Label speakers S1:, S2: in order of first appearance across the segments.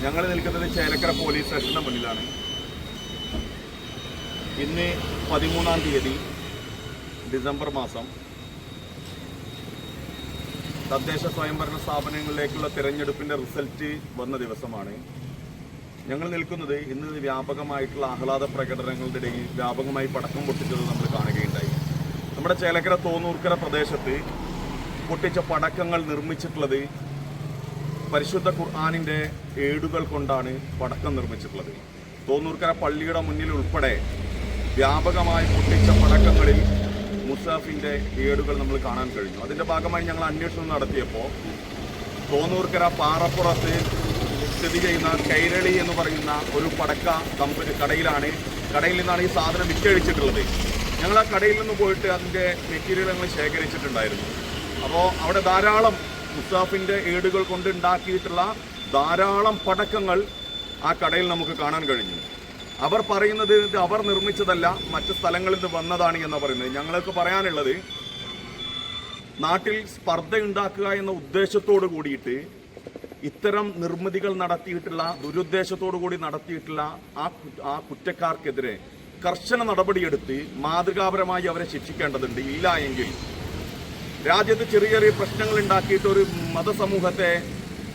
S1: ഞങ്ങൾ നിൽക്കുന്നത് ചേലക്കര പോലീസ് സ്റ്റേഷന്റെ മുന്നിലാണ്. ഇന്ന് 13-ാം തീയതി ഡിസംബർ മാസം തദ്ദേശ സ്വയംഭരണ സ്ഥാപനങ്ങളിലേക്കുള്ള തിരഞ്ഞെടുപ്പിന്റെ റിസൾട്ട് വന്ന ദിവസമാണ്. ഞങ്ങൾ നിൽക്കുന്നത് ഇന്ന് വ്യാപകമായിട്ടുള്ള ആഹ്ലാദ പ്രകടനങ്ങളുടെ ഇടയിൽ വ്യാപകമായി പടക്കം പൊട്ടിച്ചത് നമ്മൾ കാണുകയുണ്ടായി. നമ്മുടെ ചേലക്കര തോന്നൂർക്കര പ്രദേശത്ത് പൊട്ടിച്ച പടക്കങ്ങൾ നിർമ്മിച്ചിട്ടുള്ളത് പരിശുദ്ധ ഖുർആനിന്റെ ഏടുകൾ കൊണ്ടാണ് പടക്കം നിർമ്മിച്ചിട്ടുള്ളത്. തോന്നൂർക്കര പള്ളിയുടെ മുന്നിൽ ഉൾപ്പെടെ വ്യാപകമായി പൊട്ടിച്ച പടക്കങ്ങളിൽ മുസാഫിന്റെ ഏടുകൾ നമ്മൾ കാണാൻ കഴിഞ്ഞു. അതിന്റെ ഭാഗമായി ഞങ്ങൾ അന്വേഷണം നടത്തിയപ്പോൾ തോന്നൂർക്കര പാറപ്പുറത്ത് സ്ഥിതി ചെയ്യുന്ന കൈരളി എന്ന് പറയുന്ന ഒരു പടക്ക കടയിൽ നിന്നാണ് ഈ സാധനം വിറ്റഴിച്ചിട്ടുള്ളത്. ഞങ്ങൾ ആ കടയിൽ നിന്ന് പോയിട്ട് അതിന്റെ മെറ്റീരിയൽ ഞങ്ങൾ ശേഖരിച്ചിട്ടുണ്ടായിരുന്നു. അപ്പോൾ അവിടെ ധാരാളം മുസാഫിന്റെ ഏടുകൾ കൊണ്ട് ഉണ്ടാക്കിയിട്ടുള്ള ധാരാളം പടക്കങ്ങൾ ആ കടയിൽ നമുക്ക് കാണാൻ കഴിഞ്ഞു. അവർ പറയുന്നത് ഇത് അവർ നിർമ്മിച്ചതല്ല, മറ്റ് സ്ഥലങ്ങളിൽ നിന്ന് വന്നതാണ് എന്ന് പറയുന്നത്. ഞങ്ങൾക്ക് പറയാനുള്ളത്, നാട്ടിൽ സ്പർദ്ധ ഉണ്ടാക്കുക എന്ന ഉദ്ദേശത്തോടു കൂടിയിട്ട് ഇത്തരം നിർമ്മിതികൾ നടത്തിയിട്ടുള്ള ദുരുദ്ദേശത്തോടു കൂടി നടത്തിയിട്ടുള്ള ആ കുറ്റക്കാർക്കെതിരെ കർശന നടപടിയെടുത്ത് മാതൃകാപരമായി അവരെ ശിക്ഷിക്കേണ്ടതുണ്ട്. ഇല്ല എങ്കിൽ രാജ്യത്ത് ചെറിയ ചെറിയ പ്രശ്നങ്ങൾ ഉണ്ടാക്കിയിട്ട് ഒരു മതസമൂഹത്തെ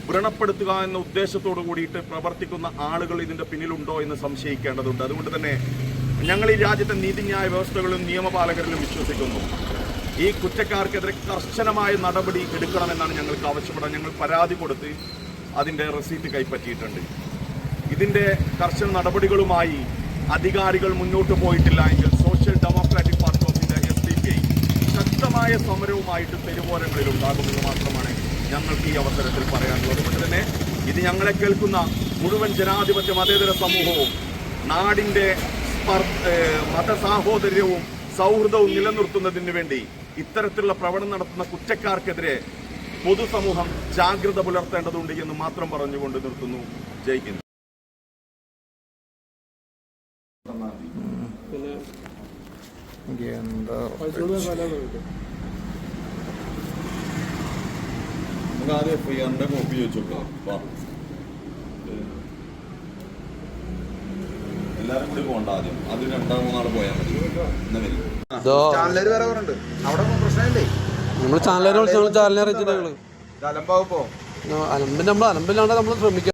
S1: വ്രണപ്പെടുത്തുക എന്ന ഉദ്ദേശത്തോടു കൂടിയിട്ട് പ്രവർത്തിക്കുന്ന ആളുകൾ ഇതിന്റെ പിന്നിലുണ്ടോ എന്ന് സംശയിക്കേണ്ടതുണ്ട്. അതുകൊണ്ട് തന്നെ ഞങ്ങൾ ഈ രാജ്യത്തെ നീതിന്യായ വ്യവസ്ഥകളിലും നിയമപാലകരിലും വിശ്വസിക്കുന്നു. ഈ കുറ്റക്കാർക്കെതിരെ കർശനമായ നടപടി എടുക്കണമെന്നാണ് ഞങ്ങൾക്ക് ആവശ്യപ്പെടുന്നത്. ഞങ്ങൾ പരാതി കൊടുത്ത് അതിന്റെ റെസീറ്റ് കൈപ്പറ്റിയിട്ടുണ്ട്. ഇതിന്റെ കർശന നടപടികളുമായി അധികാരികൾ മുന്നോട്ട് പോയിട്ടില്ല എങ്കിൽ social democratic party of India SDPI ശക്തമായ സമരവുമായിട്ട് തെരുവോരങ്ങളിൽ ഉണ്ടാകുമെന്ന് മാത്രമാണ് ഞങ്ങൾക്ക് ഈ അവസരത്തിൽ പറയാനുള്ളത്. അതുകൊണ്ട് തന്നെ ഇത് ഞങ്ങളെ കേൾക്കുന്ന മുഴുവൻ ജനാധിപത്യ മതേതര സമൂഹവും നാടിന്റെ മതസാഹോദര്യവും സൗഹൃദവും നിലനിർത്തുന്നതിന് വേണ്ടി ഇത്തരത്തിലുള്ള പ്രവണനം നടത്തുന്ന കുറ്റക്കാർക്കെതിരെ പൊതുസമൂഹം ജാഗ്രത പുലർത്തേണ്ടതുണ്ട് എന്ന് മാത്രം പറഞ്ഞുകൊണ്ട് നിർത്തുന്നു. ജയ് ഹിന്ദ്. നമുക്ക് ആദ്യം FIR കോപ്പി ചോദിച്ചോക്കാം. എല്ലാരും കൂടി പോകണ്ട, ആദ്യം 2-3 പോയാൽ മതി.
S2: ചാനലര് വേറെ ഉണ്ട് അവിടെ പ്രശ്നമില്ലേ?
S3: നമ്മൾ ചാനലിനെ വിളിച്ച് ചാനലിനെ അറിയിച്ചിട്ട്
S2: അലമ്പാവുമ്പോ
S3: അലമ്പില്ലാണ്ട് നമ്മൾ ശ്രമിക്കാം.